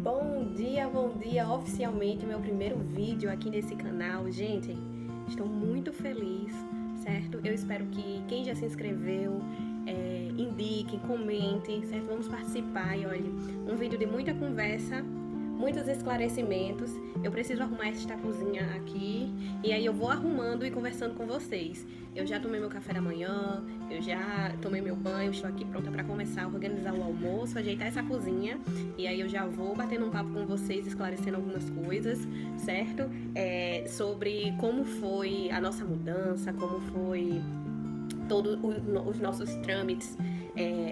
Bom dia, oficialmente meu primeiro vídeo aqui nesse canal. Gente, estou muito feliz, certo? Eu espero que quem já se inscreveu, indique, comente, certo? Vamos participar e olha, um vídeo de muita conversa, muitos esclarecimentos. Eu preciso arrumar esta cozinha aqui e aí eu vou arrumando e conversando com vocês. Eu já tomei meu café da manhã, eu já tomei meu banho, estou aqui pronta para começar a organizar o almoço, ajeitar essa cozinha e aí eu já vou batendo um papo com vocês, esclarecendo algumas coisas, certo? Sobre como foi a nossa mudança, como foi todos os nossos trâmites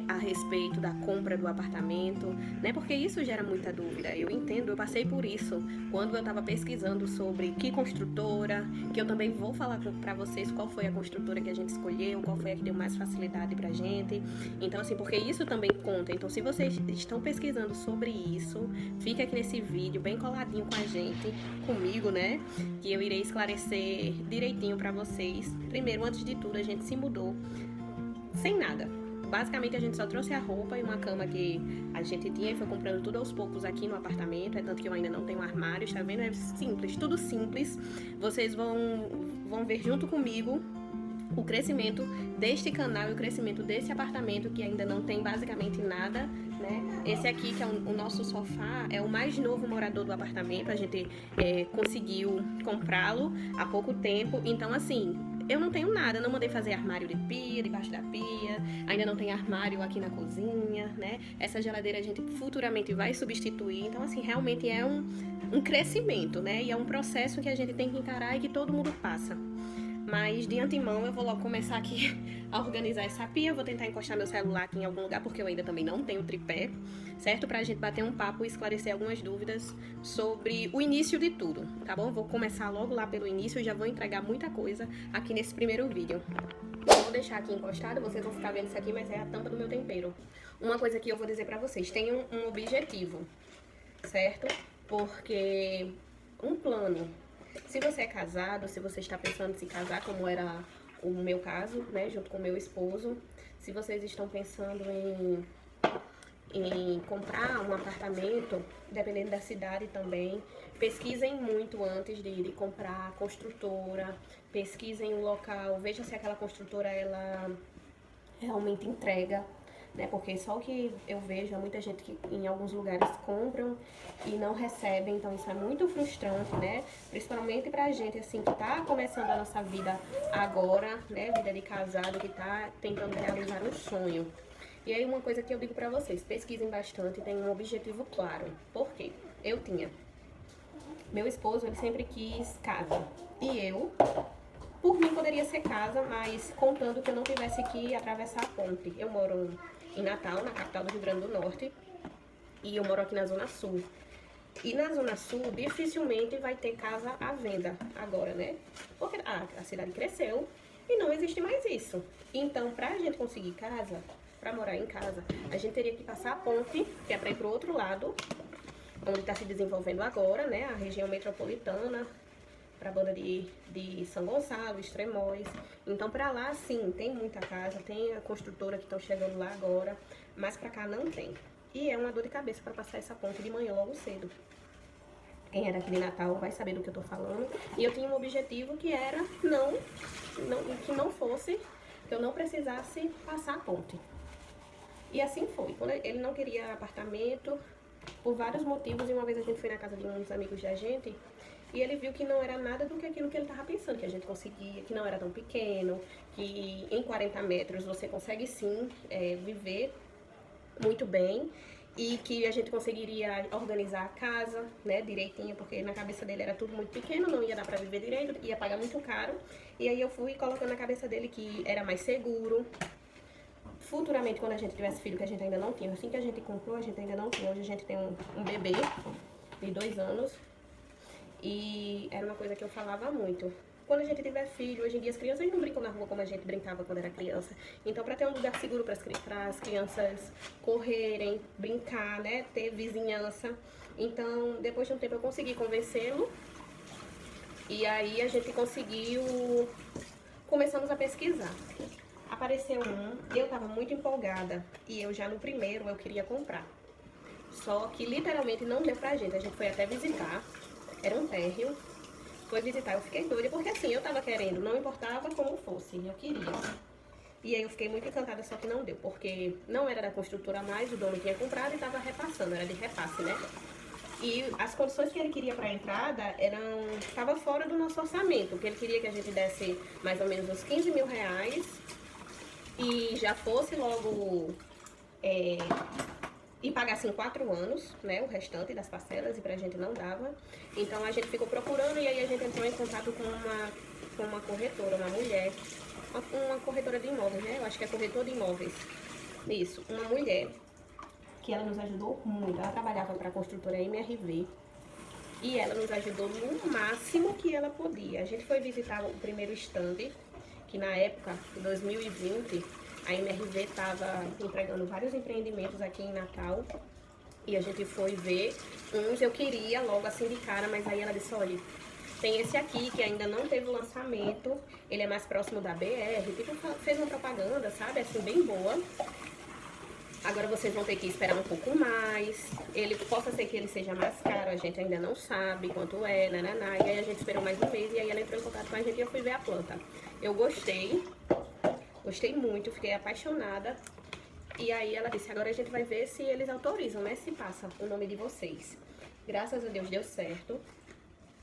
a respeito da compra do apartamento, né? Porque isso gera muita dúvida. Eu entendo, eu passei por isso quando eu estava pesquisando sobre que construtora, que eu também vou falar para vocês qual foi a construtora que a gente escolheu, qual foi a que deu mais facilidade pra gente. Então, assim, porque isso também conta. Então, se vocês estão pesquisando sobre isso, fica aqui nesse vídeo bem coladinho com a gente, comigo, né? Que eu irei esclarecer direitinho pra vocês. Primeiro, antes de tudo, a gente se mudou sem nada. Basicamente, a gente só trouxe a roupa e uma cama que a gente tinha e foi comprando tudo aos poucos aqui no apartamento. É tanto que eu ainda não tenho armário, tá vendo? É simples, tudo simples. Vocês vão ver junto comigo o crescimento deste canal e o crescimento desse apartamento que ainda não tem basicamente nada, né? Esse aqui, que é o nosso sofá, é o mais novo morador do apartamento. A gente conseguiu comprá-lo há pouco tempo. Então, assim, eu não tenho nada, não mandei fazer armário de pia, debaixo da pia, ainda não tem armário aqui na cozinha, né? Essa geladeira a gente futuramente vai substituir, então assim, realmente é um crescimento, né? E é um processo que a gente tem que encarar e que todo mundo passa. Mas de antemão eu vou logo começar aqui a organizar essa pia. Eu vou tentar encostar meu celular aqui em algum lugar, porque eu ainda também não tenho tripé, certo? Pra gente bater um papo e esclarecer algumas dúvidas sobre o início de tudo, tá bom? Vou começar logo lá pelo início e já vou entregar muita coisa aqui nesse primeiro vídeo. Eu vou deixar aqui encostado, vocês vão ficar vendo isso aqui, mas é a tampa do meu tempero. Uma coisa que eu vou dizer pra vocês, tem um objetivo, certo? Porque um plano... Se você é casado, se você está pensando em se casar, como era o meu caso, né, junto com o meu esposo, se vocês estão pensando em comprar um apartamento, dependendo da cidade também, pesquisem muito antes de comprar a construtora, pesquisem o local, vejam se aquela construtora ela realmente entrega, né? Porque só o que eu vejo é muita gente que em alguns lugares compram e não recebem, então isso é muito frustrante, né? Principalmente pra gente, assim, que tá começando a nossa vida agora, né? Vida de casado, que tá tentando realizar um sonho. E aí uma coisa que eu digo pra vocês, pesquisem bastante, tenham um objetivo claro. Por quê? Eu tinha. Meu esposo, ele sempre quis casa. E eu... Por mim poderia ser casa, mas contando que eu não tivesse que atravessar a ponte. Eu moro em Natal, na capital do Rio Grande do Norte, e eu moro aqui na Zona Sul. E na Zona Sul dificilmente vai ter casa à venda agora, né? Porque a cidade cresceu e não existe mais isso. Então, pra gente conseguir casa, pra morar em casa, a gente teria que passar a ponte, que é pra ir pro outro lado, onde tá se desenvolvendo agora, né? A região metropolitana, para a banda de São Gonçalo, Extremóis. Então, para lá, sim, tem muita casa, tem a construtora que estão chegando lá agora, mas para cá não tem. E é uma dor de cabeça para passar essa ponte de manhã logo cedo. Quem é daqui de Natal vai saber do que eu tô falando. E eu tinha um objetivo que era que não fosse, que eu não precisasse passar a ponte. E assim foi. Quando ele não queria apartamento, por vários motivos, e uma vez a gente foi na casa de uns amigos da gente, e ele viu que não era nada do que aquilo que ele estava pensando, que a gente conseguia, que não era tão pequeno, que em 40 metros você consegue sim viver muito bem e que a gente conseguiria organizar a casa, né, direitinho, porque na cabeça dele era tudo muito pequeno, não ia dar pra viver direito, ia pagar muito caro. E aí eu fui colocando na cabeça dele que era mais seguro. Futuramente, quando a gente tivesse filho, que a gente ainda não tinha, assim que a gente comprou, a gente ainda não tinha. Hoje a gente tem um bebê de 2 anos. E era uma coisa que eu falava muito. Quando a gente tiver filho, hoje em dia as crianças não brincam na rua como a gente brincava quando era criança. Então, para ter um lugar seguro para as crianças correrem, brincar, né, ter vizinhança. Então, depois de um tempo eu consegui convencê-lo. E aí a gente começamos a pesquisar. Apareceu eu tava muito empolgada e eu já no primeiro eu queria comprar. Só que literalmente não deu pra gente. A gente foi até visitar, era um térreo. Foi visitar, eu fiquei doida, porque assim, eu tava querendo, não importava como fosse, eu queria. E aí eu fiquei muito encantada, só que não deu, porque não era da construtora mais, o dono tinha comprado e tava repassando, era de repasse, né? E as condições que ele queria para a entrada estava fora do nosso orçamento, porque ele queria que a gente desse mais ou menos uns 15 mil reais e já fosse logo e pagasse em 4 anos, né, o restante das parcelas, e pra gente não dava. Então a gente ficou procurando e aí a gente entrou em contato com uma corretora, uma mulher, uma corretora de imóveis, né, eu acho que é corretor de imóveis, isso, uma mulher, que ela nos ajudou muito, ela trabalhava para a construtora MRV, e ela nos ajudou no máximo que ela podia. A gente foi visitar o primeiro stand, que na época, em 2020, a MRV estava entregando vários empreendimentos aqui em Natal. E a gente foi ver uns, eu queria logo assim de cara, mas aí ela disse, olha, tem esse aqui que ainda não teve o lançamento, ele é mais próximo da BR, tipo, fez uma propaganda, sabe, assim, bem boa. Agora vocês vão ter que esperar um pouco mais. Ele possa ser que ele seja mais caro, a gente ainda não sabe quanto é, nananá. E aí a gente esperou mais um mês e aí ela entrou em contato com a gente e eu fui ver a planta. Eu gostei muito, fiquei apaixonada. E aí ela disse, agora a gente vai ver se eles autorizam, né? Se passa o nome de vocês. Graças a Deus deu certo.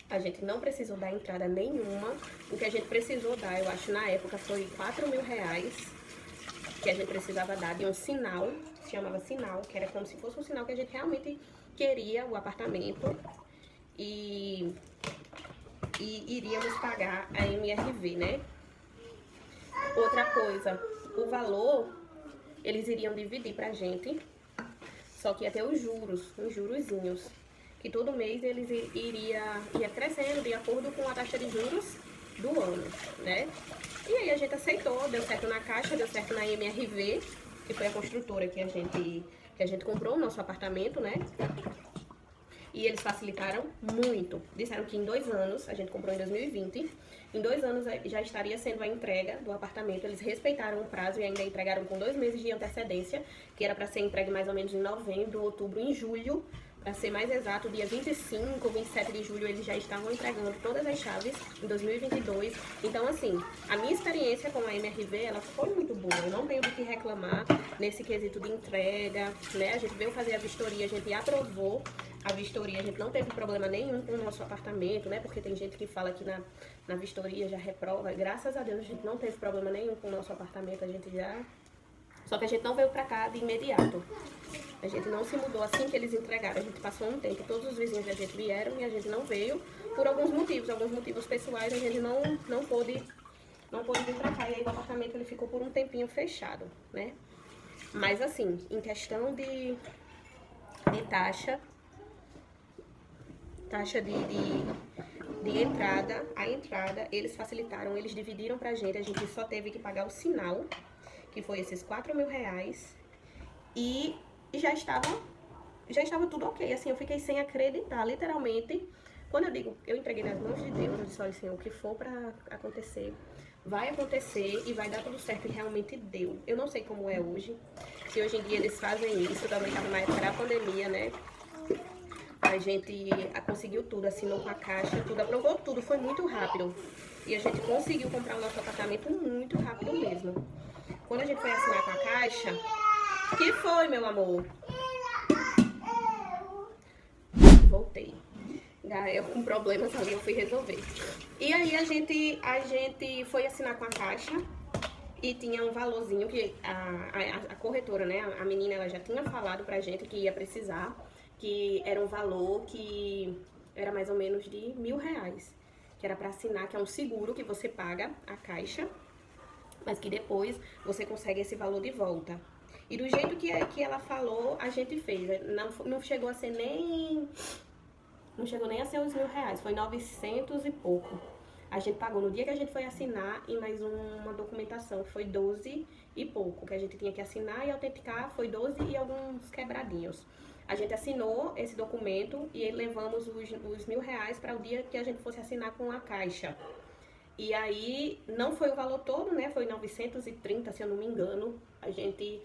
A gente não precisou dar entrada nenhuma. O que a gente precisou dar, eu acho, na época foi 4 mil reais. Que a gente precisava dar de um sinal, se chamava sinal, que era como se fosse um sinal que a gente realmente queria o apartamento e iríamos pagar a MRV, né? Outra coisa, o valor, eles iriam dividir pra gente, só que ia ter os jurozinhos, que todo mês eles ia crescendo de acordo com a taxa de juros do ano, né? E aí a gente aceitou, deu certo na Caixa, deu certo na MRV, que foi a construtora que a gente comprou o nosso apartamento, né? E eles facilitaram muito. Disseram que em 2 anos, a gente comprou em 2020, em 2 anos já estaria sendo a entrega do apartamento. Eles respeitaram o prazo e ainda entregaram com 2 meses de antecedência, que era para ser entregue mais ou menos em novembro, outubro, em julho. Para ser mais exato, dia 25, 27 de julho, eles já estavam entregando todas as chaves em 2022. Então, assim, a minha experiência com a MRV, ela foi muito boa. Eu não tenho do que reclamar nesse quesito de entrega, né? A gente veio fazer a vistoria, a gente aprovou a vistoria, a gente não teve problema nenhum com o nosso apartamento, né? Porque tem gente que fala que na vistoria já reprova. Graças a Deus, a gente não teve problema nenhum com o nosso apartamento, a gente já... Só que a gente não veio pra cá de imediato. A gente não se mudou assim que eles entregaram. A gente passou um tempo, todos os vizinhos da gente vieram e a gente não veio por alguns motivos pessoais. A gente não pôde vir pra cá. E aí o apartamento ele ficou por um tempinho fechado, né? Mas assim, em questão de taxa de entrada, a entrada, eles facilitaram, eles dividiram pra gente. A gente só teve que pagar o sinal, que foi esses 4 mil reais. E já estava tudo ok, assim, eu fiquei sem acreditar, literalmente. Quando eu digo, eu entreguei nas mãos de Deus, eu disse, olha, Senhor, o que for pra acontecer, vai acontecer e vai dar tudo certo, e realmente deu. Eu não sei como é hoje, se hoje em dia eles fazem isso, também estava na época da pandemia, né? A gente conseguiu tudo, assinou com a Caixa, tudo, aprovou tudo, foi muito rápido. E a gente conseguiu comprar o nosso apartamento muito rápido mesmo. Quando a gente foi assinar com a Caixa... Que foi, meu amor? Voltei. Eu com problemas ali, eu fui resolver. E aí a gente foi assinar com a Caixa e tinha um valorzinho que a corretora, né? A menina, ela já tinha falado pra gente que ia precisar, que era um valor que era mais ou menos de R$1.000, que era pra assinar, que é um seguro que você paga a Caixa, mas que depois você consegue esse valor de volta. E do jeito que ela falou, a gente fez. Não chegou a ser nem... Não chegou nem a ser os R$1.000. Foi 900 e pouco. A gente pagou no dia que a gente foi assinar e mais uma documentação. Foi 12 e pouco. Que a gente tinha que assinar e autenticar. Foi 12 e alguns quebradinhos. A gente assinou esse documento e levamos os R$1.000 para o dia que a gente fosse assinar com a Caixa. E aí, não foi o valor todo, né? Foi 930, se eu não me engano. A gente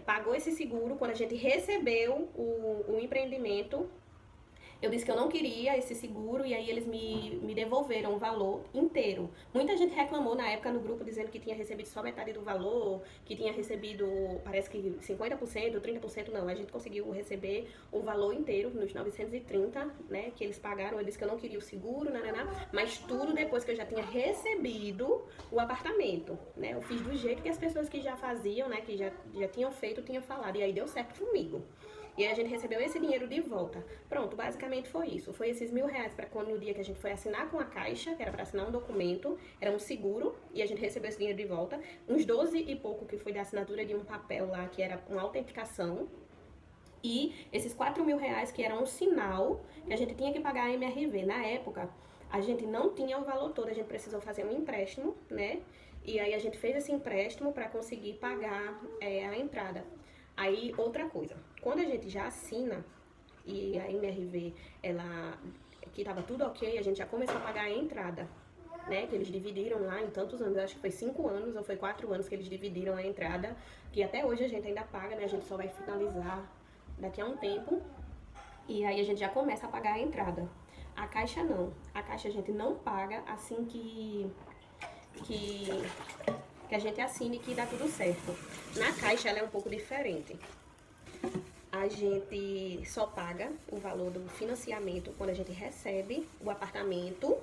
pagou esse seguro. Quando a gente recebeu o empreendimento, eu disse que eu não queria esse seguro e aí eles me devolveram o valor inteiro. Muita gente reclamou na época no grupo dizendo que tinha recebido só metade do valor, que tinha recebido, parece que 50%, 30% não. A gente conseguiu receber o valor inteiro, nos 930, né, que eles pagaram. Eu disse que eu não queria o seguro, mas tudo depois que eu já tinha recebido o apartamento, né. Eu fiz do jeito que as pessoas que já faziam, né, que já tinham feito, tinham falado. E aí deu certo comigo. E aí a gente recebeu esse dinheiro de volta. Pronto, basicamente foi isso. Foi esses R$1.000 para quando no dia que a gente foi assinar com a Caixa, que era para assinar um documento, era um seguro, e a gente recebeu esse dinheiro de volta. Uns 12 e pouco que foi da assinatura de um papel lá, que era uma autenticação. E esses R$4.000 que era um sinal que a gente tinha que pagar a MRV. Na época, a gente não tinha o valor todo, a gente precisou fazer um empréstimo, né? E aí a gente fez esse empréstimo para conseguir pagar a entrada. Aí, outra coisa, quando a gente já assina e a MRV, que tava tudo ok, a gente já começou a pagar a entrada, né? Que eles dividiram lá em tantos anos, acho que foi 5 anos ou foi 4 anos que eles dividiram a entrada, que até hoje a gente ainda paga, né? A gente só vai finalizar daqui a um tempo. E aí a gente já começa a pagar a entrada. A Caixa não. A Caixa a gente não paga assim que a gente assine, que dá tudo certo. Na Caixa ela é um pouco diferente. A gente só paga o valor do financiamento quando a gente recebe o apartamento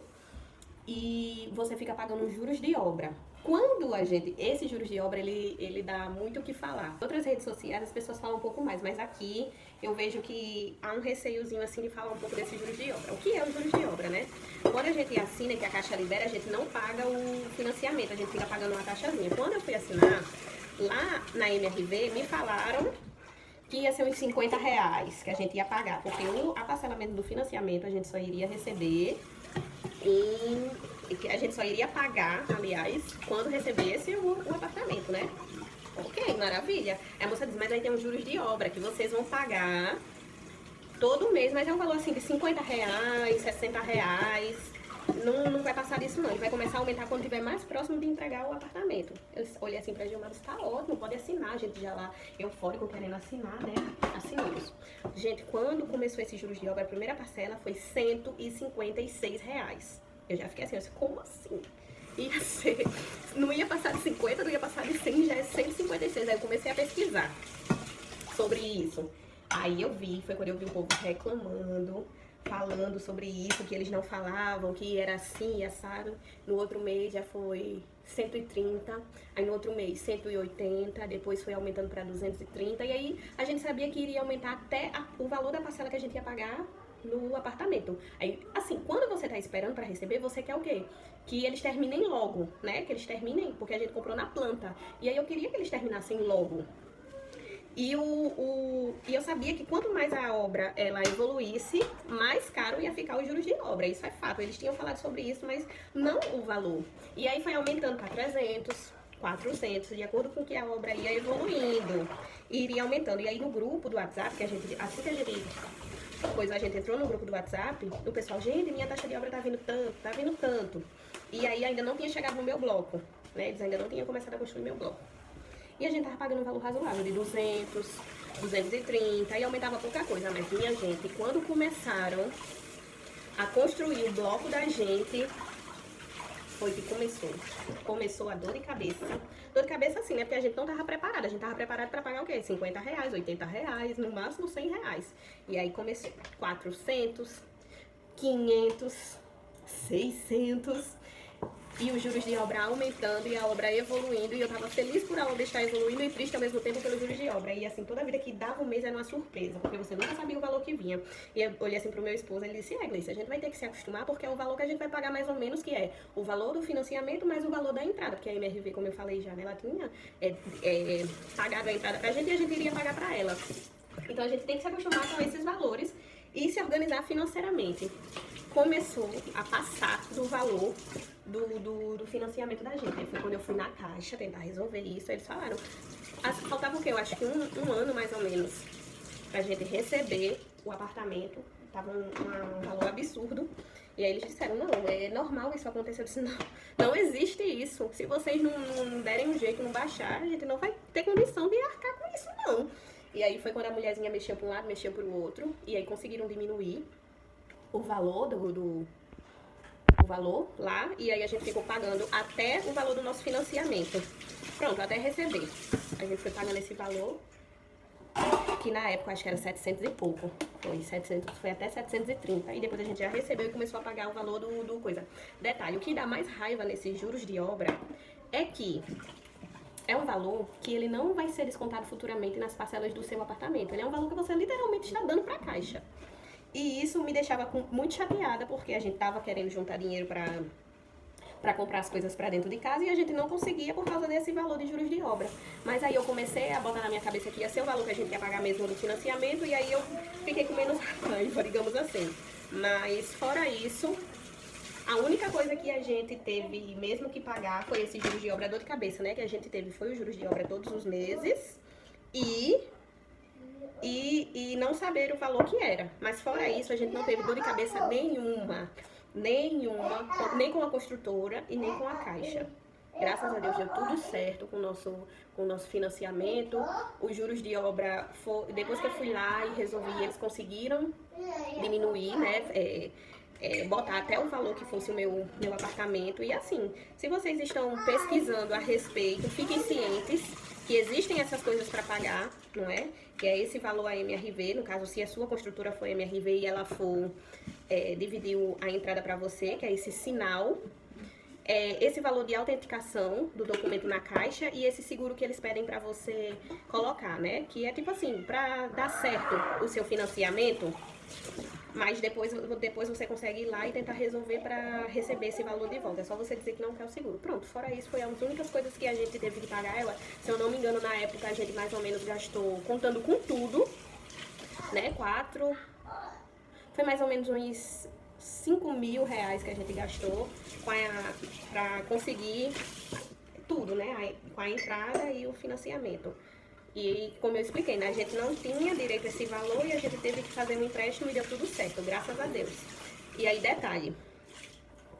e você fica pagando os juros de obra. Quando esse juros de obra, ele dá muito o que falar. Em outras redes sociais as pessoas falam um pouco mais, mas aqui eu vejo que há um receiozinho assim de falar um pouco desses juros de obra. O que é os juros de obra, né? Quando a gente assina, que a Caixa libera, a gente não paga o financiamento, a gente fica pagando uma taxazinha. Quando eu fui assinar, lá na MRV, me falaram que ia ser uns R$50 que a gente ia pagar, porque a parcelamento do financiamento a gente só iria receber a gente só iria pagar, aliás, quando recebesse o apartamento, né? Ok, maravilha. A moça diz, mas aí tem os juros de obra que vocês vão pagar todo mês, mas é um valor assim de R$50, R$60. Não vai passar disso não, ele vai começar a aumentar quando estiver mais próximo de entregar o apartamento. Eu olhei assim pra Gilmar, está ótimo, pode assinar, a gente já lá eufórico querendo assinar, né? Assinamos. Gente, quando começou esses juros de obra, a primeira parcela foi R$156. Eu já fiquei assim, como assim? Ia ser, não ia passar de 50, não ia passar de 100, já é 156. Aí eu comecei a pesquisar sobre isso. Aí eu vi, foi quando eu vi o povo reclamando, falando sobre isso, que eles não falavam, que era assim, assado. No outro mês já foi 130, aí no outro mês 180, depois foi aumentando para 230, e aí a gente sabia que iria aumentar até o valor da parcela que a gente ia pagar no apartamento. Aí, assim, quando você tá esperando para receber, você quer o quê? Que eles terminem logo, né? Que eles terminem, porque a gente comprou na planta. E aí eu queria que eles terminassem logo. E eu sabia que quanto mais a obra ela evoluísse, mais caro ia ficar os juros de obra. Isso é fato. Eles tinham falado sobre isso, mas não o valor. E aí foi aumentando para 300, 400, de acordo com que a obra ia evoluindo. E iria aumentando. E aí no grupo do WhatsApp, que a gente entrou no grupo do WhatsApp, o pessoal, gente, minha taxa de obra tá vindo tanto. E aí ainda não tinha chegado no meu bloco, né? Eles ainda não tinham começado a construir meu bloco. E a gente tava pagando um valor razoável, de 200, 230, e aumentava pouca coisa. Mas, minha gente, quando começaram a construir o bloco da gente, foi que começou a dor de cabeça. Dor de cabeça assim, né? Porque a gente não tava preparada. A gente tava preparada pra pagar o quê? R$50, R$80, no máximo R$100. E aí começou 400, 500, 600... E os juros de obra aumentando e a obra evoluindo. E eu tava feliz por a obra estar evoluindo e triste ao mesmo tempo pelos juros de obra. E assim, toda vida que dava um mês era uma surpresa, porque você nunca sabia o valor que vinha. E eu olhei assim pro meu esposo, ele disse, Gleice, a gente vai ter que se acostumar, porque é o valor que a gente vai pagar mais ou menos, que é o valor do financiamento mais o valor da entrada. Porque a MRV, como eu falei já, né, ela tinha pagado a entrada pra gente e a gente iria pagar pra ela. Então a gente tem que se acostumar com esses valores e se organizar financeiramente. Começou a passar do valor do financiamento da gente. Aí foi quando eu fui na Caixa tentar resolver isso. Eles falaram, faltava o quê? Eu acho que um ano mais ou menos pra gente receber o apartamento. Tava um valor absurdo. E aí eles disseram, não, é normal isso acontecer. Eu disse, não existe isso. Se vocês não derem um jeito, não baixar, a gente não vai ter condição de arcar com isso não. E aí foi quando a mulherzinha mexeu para um lado, mexeu para o outro, e aí conseguiram diminuir o valor o valor lá, e aí a gente ficou pagando até o valor do nosso financiamento. Pronto, até receber. A gente foi pagando esse valor, que na época acho que era 700 e pouco. Foi até 730. E depois a gente já recebeu e começou a pagar o valor do coisa. Detalhe, o que dá mais raiva nesses juros de obra é que é um valor que ele não vai ser descontado futuramente nas parcelas do seu apartamento. Ele é um valor que você literalmente está dando para a Caixa. E isso me deixava muito chateada, porque a gente tava querendo juntar dinheiro para comprar as coisas para dentro de casa e a gente não conseguia por causa desse valor de juros de obra. Mas aí eu comecei a botar na minha cabeça que ia ser o valor que a gente ia pagar mesmo do financiamento, e aí eu fiquei com menos raiva, digamos assim. Mas fora isso, a única coisa que a gente teve mesmo que pagar foi esse juros de obra, dor de cabeça, né? Que a gente teve foi os juros de obra todos os meses e não saber o valor que era. Mas fora isso, a gente não teve dor de cabeça nenhuma, nem com a construtora e nem com a Caixa. Graças a Deus deu tudo certo com o nosso financiamento. Os juros de obra, depois que eu fui lá e resolvi, eles conseguiram diminuir, né? Botar até o valor que fosse o meu apartamento. E assim, se vocês estão pesquisando a respeito, fiquem cientes que existem essas coisas para pagar, não é? Que é esse valor a MRV, no caso, se a sua construtora for MRV e ela for dividir a entrada para você, que é esse sinal, esse valor de autenticação do documento na Caixa e esse seguro que eles pedem para você colocar, né? Que é tipo assim, para dar certo o seu financiamento, mas depois você consegue ir lá e tentar resolver para receber esse valor de volta. É só você dizer que não quer o seguro. Pronto, fora isso, foi as únicas coisas que a gente teve que pagar. Se eu não me engano, na época a gente mais ou menos gastou, contando com tudo, né? Foi mais ou menos uns 5 mil reais que a gente gastou para conseguir tudo, né? Com a entrada e o financiamento. E como eu expliquei, né, a gente não tinha direito a esse valor e a gente teve que fazer um empréstimo e deu tudo certo, graças a Deus. E aí, detalhe,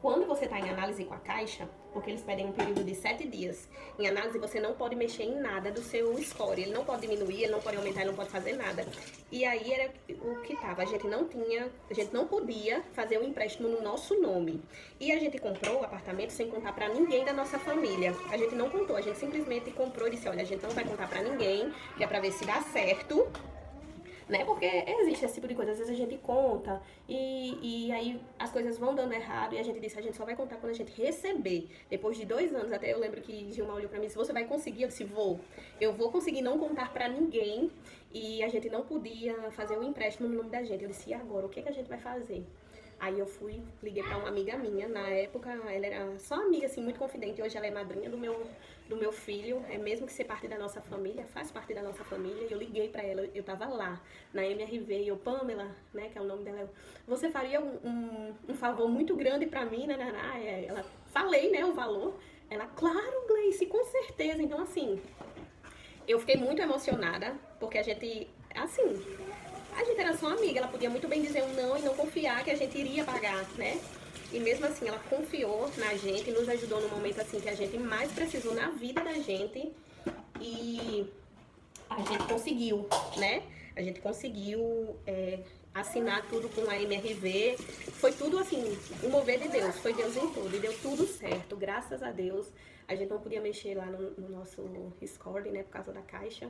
quando você está em análise com a Caixa, porque eles pedem um período de 7 dias, em análise você não pode mexer em nada do seu score, ele não pode diminuir, ele não pode aumentar, ele não pode fazer nada. E aí era o que tava, a gente não podia fazer o empréstimo no nosso nome. E a gente comprou o apartamento sem contar pra ninguém da nossa família. A gente não contou, a gente simplesmente comprou e disse, olha, a gente não vai contar pra ninguém, que é pra ver se dá certo, né? Porque existe esse tipo de coisa, às vezes a gente conta e aí as coisas vão dando errado e a gente disse, a gente só vai contar quando a gente receber. Depois de 2 anos, até eu lembro que Gilmar olhou pra mim e disse, você vai conseguir? Eu disse, eu vou conseguir não contar pra ninguém e a gente não podia fazer o empréstimo no nome da gente. Eu disse, e agora, o que a gente vai fazer? Aí eu liguei pra uma amiga minha, na época ela era só amiga, assim, muito confidente, hoje ela é madrinha do meu filho, mesmo que ser parte da nossa família, faz parte da nossa família, e eu liguei pra ela, eu tava lá, na MRV, e eu, Pamela, né, que é o nome dela, você faria um favor muito grande pra mim, né, ela, falei, né, o valor, ela, claro, Gleice, com certeza, então assim, eu fiquei muito emocionada, porque a gente era só amiga, ela podia muito bem dizer um não e não confiar que a gente iria pagar, né? E mesmo assim, ela confiou na gente, nos ajudou no momento assim que a gente mais precisou na vida da gente e a gente conseguiu, né? A gente conseguiu assinar tudo com a MRV. Foi tudo assim, o mover de Deus, foi Deus em tudo e deu tudo certo, graças a Deus. A gente não podia mexer lá no nosso score, né, por causa da Caixa,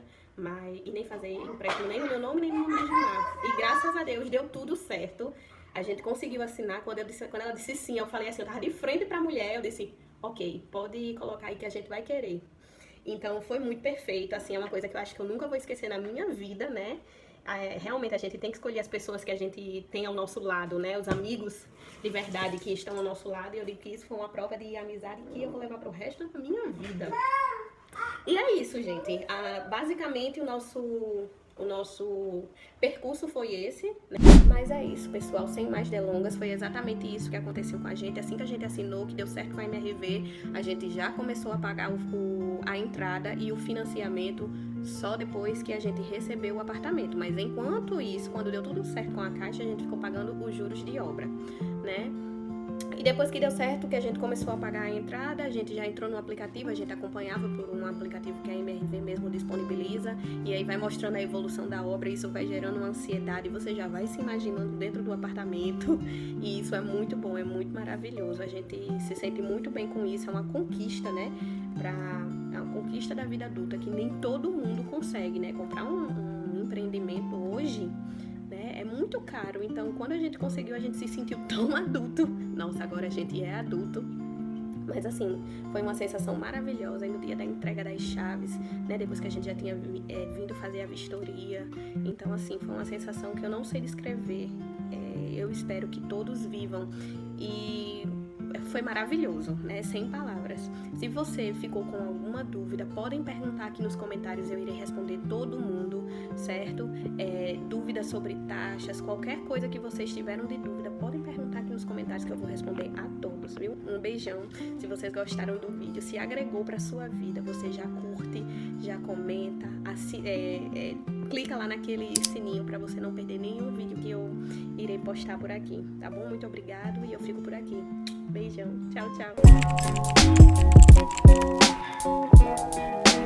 e nem fazer empréstimo nem no meu nome, nem no nome de Gilmar. E graças a Deus deu tudo certo. A gente conseguiu assinar. Quando ela disse sim, eu falei assim, eu tava de frente pra mulher, eu disse, ok, pode colocar aí que a gente vai querer. Então foi muito perfeito, assim, é uma coisa que eu acho que eu nunca vou esquecer na minha vida, né? Realmente a gente tem que escolher as pessoas que a gente tem ao nosso lado, né? Os amigos de verdade que estão ao nosso lado. E eu digo que isso foi uma prova de amizade que eu vou levar pro resto da minha vida. E é isso, gente. Basicamente o nosso percurso foi esse, né? Mas é isso, pessoal, sem mais delongas, foi exatamente isso que aconteceu com a gente. Assim que a gente assinou, que deu certo com a MRV, a gente já começou a pagar a entrada e o financiamento só depois que a gente recebeu o apartamento. Mas enquanto isso, quando deu tudo certo com a Caixa, a gente ficou pagando os juros de obra, né? E depois que deu certo, que a gente começou a pagar a entrada, a gente já entrou no aplicativo, a gente acompanhava por um aplicativo que a MRV mesmo disponibiliza, e aí vai mostrando a evolução da obra, isso vai gerando uma ansiedade, você já vai se imaginando dentro do apartamento, e isso é muito bom, é muito maravilhoso, a gente se sente muito bem com isso, é uma conquista, né, é uma conquista da vida adulta, que nem todo mundo consegue, né, comprar um empreendimento hoje, é muito caro, então quando a gente conseguiu, a gente se sentiu tão adulto. Nossa, agora a gente é adulto. Mas assim, foi uma sensação maravilhosa. Aí no dia da entrega das chaves, né, depois que a gente já tinha vindo fazer a vistoria. Então assim, foi uma sensação que eu não sei descrever. Eu espero que todos vivam. E foi maravilhoso, né? Sem palavras. Se você ficou com alguma dúvida, podem perguntar aqui nos comentários, eu irei responder todo mundo, certo? Dúvidas sobre taxas, qualquer coisa que vocês tiveram de dúvida, podem perguntar aqui nos comentários que eu vou responder a todos, viu? Um beijão. Se vocês gostaram do vídeo, se agregou para sua vida, você já curte, já comenta, clica lá naquele sininho para você não perder nenhum vídeo que eu irei postar por aqui, tá bom? Muito obrigado e eu fico por aqui. Beijão. Tchau, tchau.